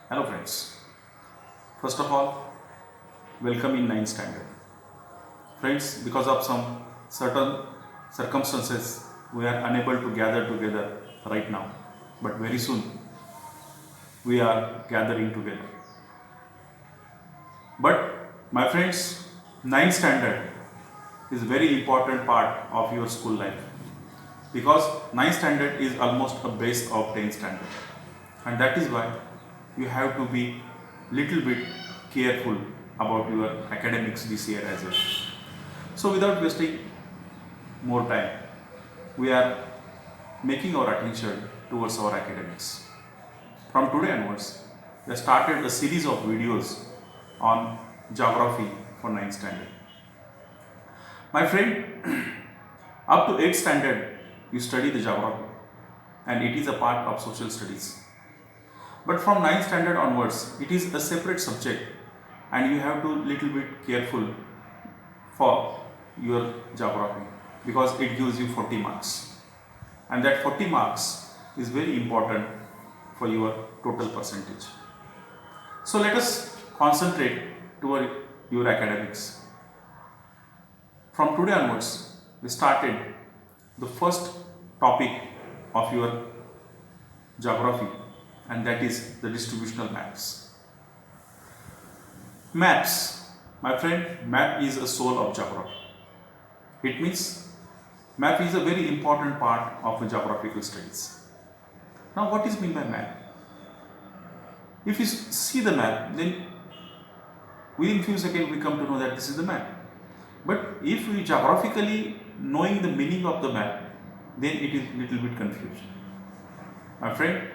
Hello friends. First of all, welcome in ninth standard. Friends, because of some certain circumstances, we are unable to gather together right now. But very soon, we are gathering together. But my friends, ninth standard is a very important part of your school life because ninth standard is almost a base of 10th standard, and that is why you have to be little bit careful about your academics this year as well. So without wasting more time, we are making our attention towards our academics. From today onwards, we have started a series of videos on geography for ninth standard. My friend, up to 8th standard, you study the geography and it is a part of social studies. But from ninth standard onwards, it is a separate subject and you have to little bit careful for your geography because it gives you 40 marks. And that 40 marks is very important for your total percentage. So let us concentrate toward your academics. From today onwards, we started the first topic of your geography, and that is the distributional maps. Maps, my friend, map is a soul of geography. It means map is a very important part of geographical studies. Now, what is meant by map? If you see the map, then within few seconds we come to know that this is the map. But if we geographically knowing the meaning of the map, then it is little bit confused. My friend,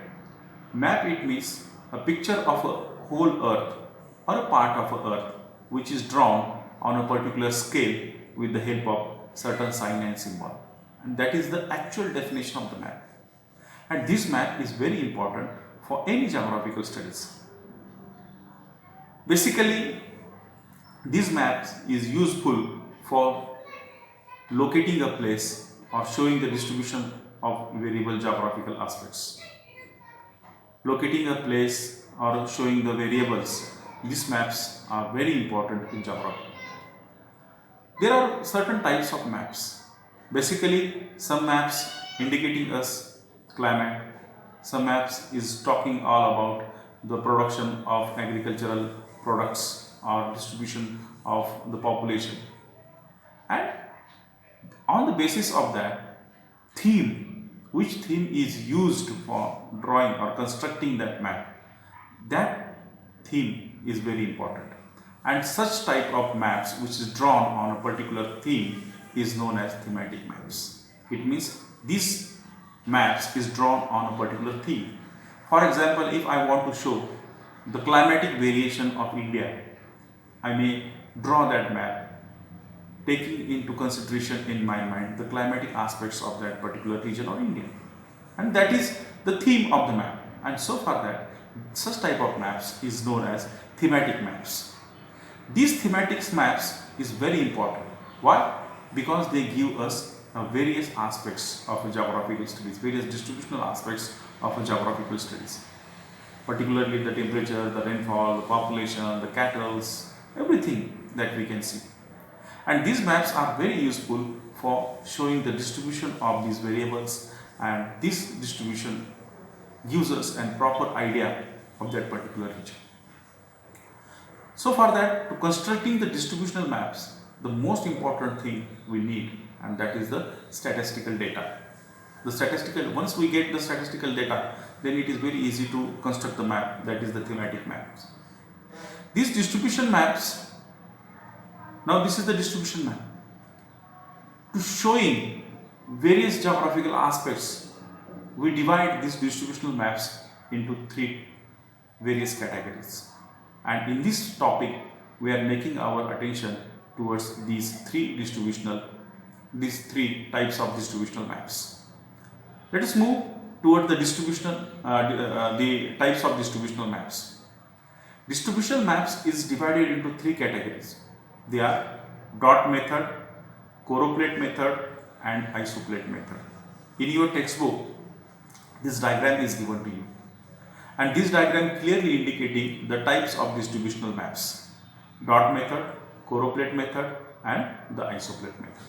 map it means a picture of a whole earth or a part of a earth which is drawn on a particular scale with the help of certain sign and symbol. And that is the actual definition of the map. And this map is very important for any geographical studies. Basically, this map is useful for locating a place or showing the distribution of variable geographical aspects. Locating a place or showing the variables, these maps are very important in geography. There are certain types of maps. Basically, some maps indicating us climate, some maps is talking all about the production of agricultural products or distribution of the population. And on the basis of that theme, which theme is used for drawing or constructing that map, that theme is very important. And such type of maps which is drawn on a particular theme is known as thematic maps. It means this maps is drawn on a particular theme. For example, if I want to show the climatic variation of India, I may draw that map taking into consideration in my mind the climatic aspects of that particular region or India. And that is the theme of the map. And so far that such type of maps is known as thematic maps. These thematic maps is very important. Why? Because they give us various aspects of geographical studies, various distributional aspects of geographical studies. Particularly the temperature, the rainfall, the population, the cattle, everything that we can see. And these maps are very useful for showing the distribution of these variables, and this distribution gives us a proper idea of that particular region. So for that, to constructing the distributional maps, the most important thing we need, and that is the statistical data. Once we get the statistical data, then it is very easy to construct the map, that is the thematic maps. These distribution maps, now this is the distribution map. To showing various geographical aspects, we divide these distributional maps into three various categories. And in this topic, we are making our attention towards these three types of distributional maps. Let us move toward the the types of distributional maps. Distributional maps is divided into three categories. They are dot method, choroplate method, and isoplate method. In your textbook, this diagram is given to you. And this diagram clearly indicating the types of distributional maps: dot method, choropleth method, and the isopleth method.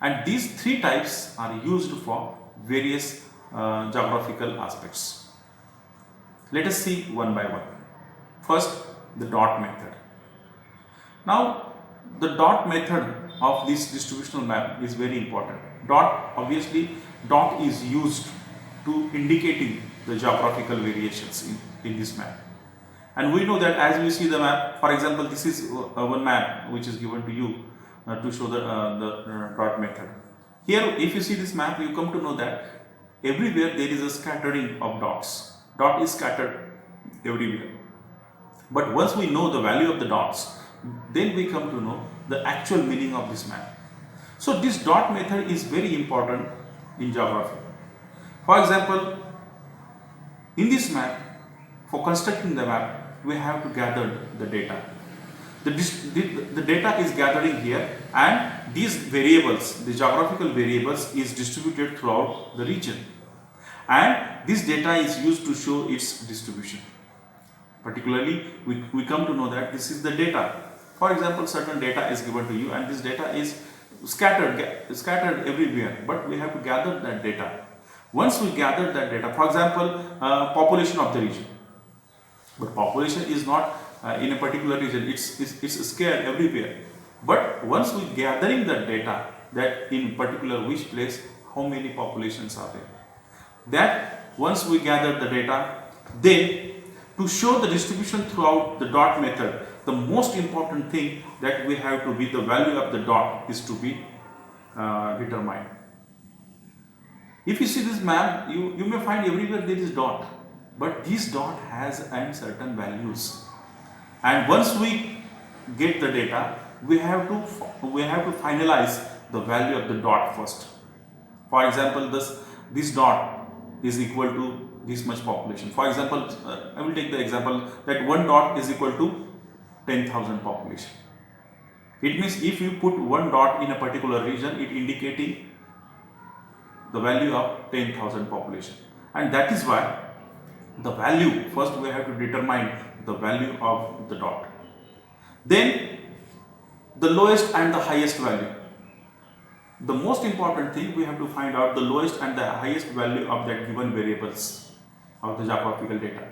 And these three types are used for various geographical aspects. Let us see one by one. First, the dot method. Now, the dot method of this distributional map is very important. Obviously, dot is used to indicating the geographical variations in this map. And we know that as we see the map, for example, this is one map which is given to you to show the dot method. Here, if you see this map, you come to know that everywhere there is a scattering of dots. Dot is scattered everywhere. But once we know the value of the dots, then we come to know the actual meaning of this map. So this dot method is very important in geography. For example, in this map, for constructing the map, we have to gather the data. The data is gathering here, and these variables, the geographical variables, is distributed throughout the region. And this data is used to show its distribution. Particularly, we come to know that this is the data. For example, certain data is given to you, and this data is scattered everywhere, but we have to gather that data. Once we gather that data, for example, population of the region, but population is not in a particular region, it's scared everywhere. But once we gathering that data, that in particular which place, how many populations are there, that once we gather the data, then to show the distribution throughout the dot method, the most important thing that we have to be, the value of the dot is to be determined. If you see this map, you may find everywhere there is dot, but this dot has certain values. And once we get the data, we have to finalize the value of the dot first. For example, this dot is equal to this much population. For example, I will take the example that one dot is equal to 10,000 population. It means if you put one dot in a particular region, it indicating the value of 10,000 population. And that is why the value, first we have to determine the value of the dot. Then the lowest and the highest value. The most important thing, we have to find out the lowest and the highest value of that given variables of the geographical data.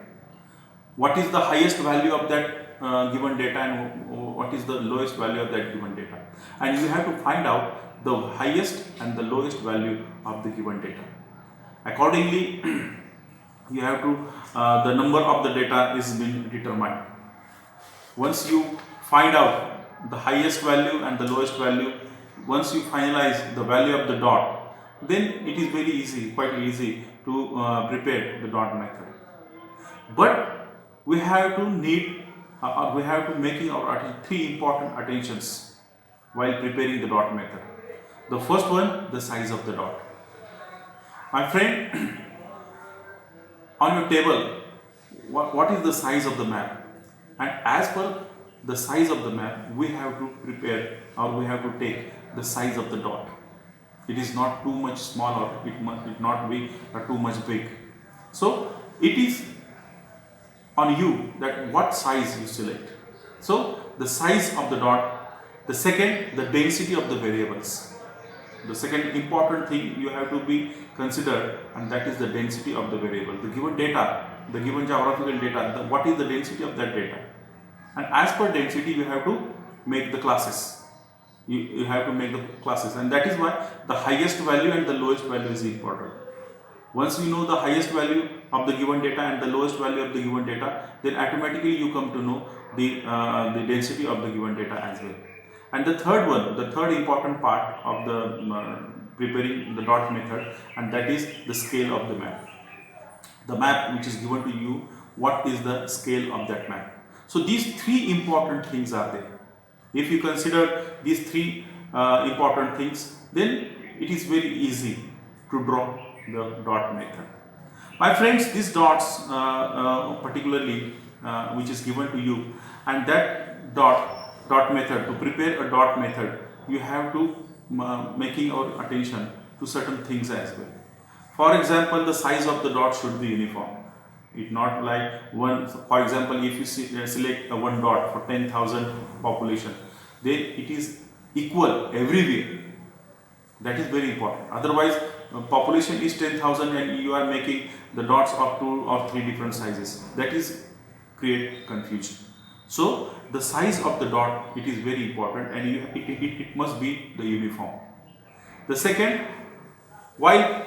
What is the highest value of that given data, and what is the lowest value of that given data? And you have to find out the highest and the lowest value of the given data. Accordingly, you have to, the number of the data is being determined. Once you find out the highest value and the lowest value, once you finalize the value of the dot, then it is very easy, quite easy to prepare the dot method. But we have to making our three important attentions while preparing the dot method. The first one, the size of the dot. My friend, on your table, what is the size of the map? And as per the size of the map, we have to prepare, or we have to take the size of the dot. It is not too much small, or it must not be too much big. So it is on you that what size you select. So the size of the dot. The second, the density of the variables. The second important thing you have to be considered, and that is the density of the variable. The given data, the given geographical data, what is the density of that data? And as per density, you have to make the classes. You have to make the classes, and that is why the highest value and the lowest value is important. Once you know the highest value of the given data and the lowest value of the given data, then automatically you come to know the density of the given data as well. And the third one, the third important part of the preparing the dot method, and that is the scale of the map. The map which is given to you, what is the scale of that map? So these three important things are there. If you consider these three important things, then it is very easy to draw the dot method. My friends, these dots particularly which is given to you, and that dot method, to prepare a dot method, you have to making our attention to certain things as well. For example, the size of the dot should be uniform. It not like one. For example, if you select a one dot for 10,000 population, then it is equal everywhere. That is very important. Otherwise, population is 10,000 and you are making the dots of 2 or 3 different sizes. That is create confusion. So the size of the dot, it is very important, and it must be the uniform. The second, while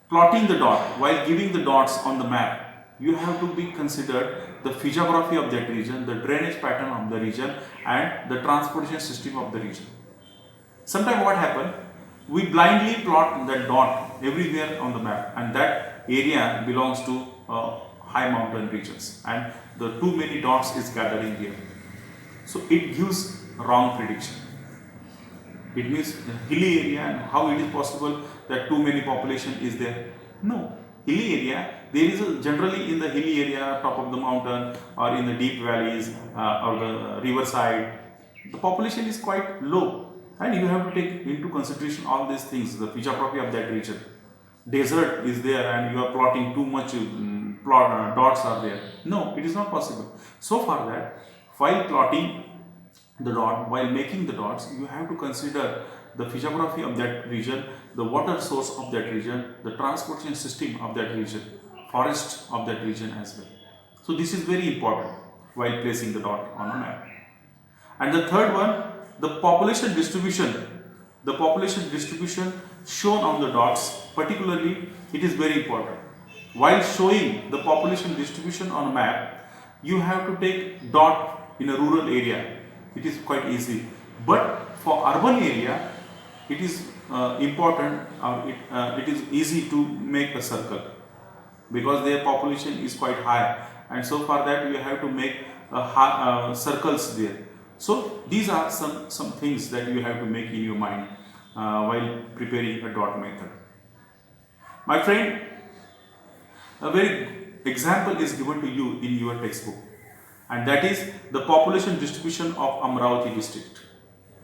plotting the dot, while giving the dots on the map, you have to be considered the physiography of that region, the drainage pattern of the region, and the transportation system of the region. Sometimes what happens, we blindly plot that dot everywhere on the map, and that area belongs to high mountain regions, and the too many dots is gathering there. So it gives wrong prediction. It means hilly area, and how it is possible that too many population is there? No, hilly area, there is generally in the hilly area, top of the mountain or in the deep valleys or the riverside, the population is quite low, and you have to take into consideration all these things, the physiography of that region. Desert is there and you are plotting too much dots are there. No, it is not possible. So far that while plotting the dot, while making the dots, you have to consider the physiography of that region, the water source of that region, the transportation system of that region, forest of that region as well. So this is very important while placing the dot on a map. And the third one, the population distribution. The population distribution shown on the dots, particularly, it is very important. While showing the population distribution on a map, you have to take dot in a rural area. It is quite easy. But for urban area, it is important, it is easy to make a circle because their population is quite high, and so for that you have to make circles there. So these are some things that you have to make in your mind while preparing a dot method. My friend, a very example is given to you in your textbook, and that is the population distribution of Amravati district.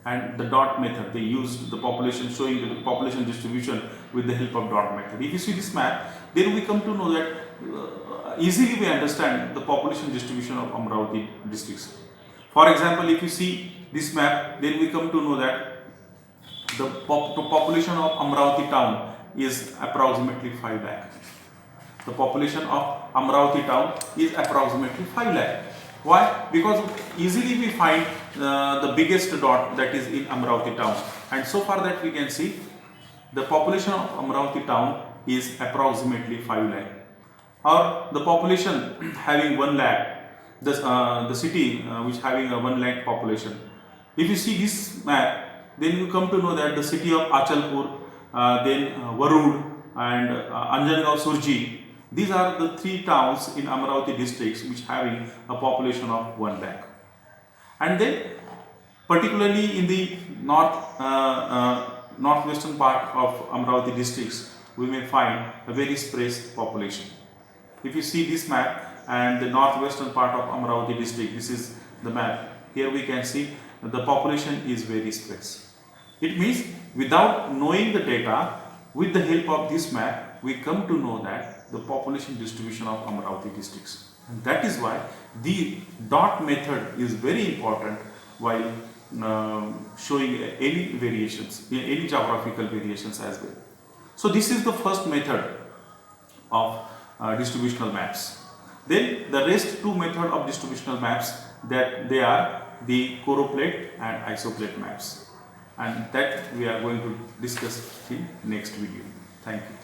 And the dot method, they used the population, showing the population distribution with the help of dot method. If you see this map, then we come to know that easily we understand the population distribution of Amravati districts. For example, if you see this map, then we come to know that the population of Amravati town is approximately 5 lakh. The population of Amravati town is approximately 5 lakh. Why? Because easily we find the biggest dot, that is in Amravati town, and so far that we can see the population of Amravati town is approximately 5 lakh, or the population having 1 lakh, the city which having a 1 lakh population. If you see this map, then you come to know that the city of Achalpur, then Varud and Anjangaon Surji, these are the 3 towns in Amravati districts which having a population of 1 lakh. And then particularly in the northwestern part of Amravati districts, we may find a very sparse population. If you see this map and the northwestern part of Amravati district, this is the map. Here we can see that the population is very sparse. It means without knowing the data, with the help of this map, we come to know that the population distribution of Amravati districts. And that is why the dot method is very important while showing any variations, any geographical variations as well. So this is the first method of distributional maps. Then the rest 2 methods of distributional maps, that they are the choroplate and isoplate maps, and that we are going to discuss in next video. Thank you.